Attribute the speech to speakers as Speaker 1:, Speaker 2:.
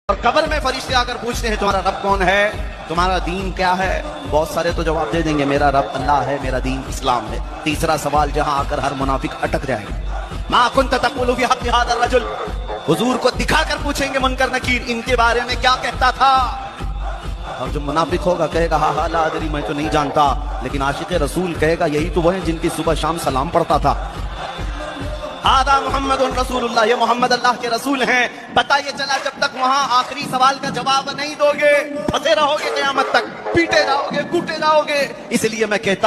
Speaker 1: और कब्र में फरिश्ते आकर पूछते हैं तुम्हारा रब कौन है, तुम्हारा दीन क्या है। बहुत सारे तो जवाब दे देंगे मेरा रब अल्लाह है, मेरा दीन इस्लाम है। तीसरा सवाल जहां आकर हर मुनाफिक अटक जाएगा, मा कुंत तक़ूलु फी हक़्क़ि हाज़ा रजुल, हुजूर को दिखाकर पूछेंगे मुनकर नकीर इनके बारे में क्या कहता था। और जो मुनाफिक होगा कहेगा हा हा ला अदरी, मैं तो नहीं जानता। लेकिन आशिक रसूल कहेगा यही तो वो है जिनकी सुबह शाम सलाम पढ़ता था। हादा मोहम्मद रसूलुल्लाह, ये मोहम्मद अल्लाह के रसूल हैं। बताइए चला जब तक वहां आखिरी सवाल का जवाब नहीं दोगे फंसे रहोगे, क़यामत तक पीटे जाओगे, कूटे जाओगे। इसलिए मैं कहता हूं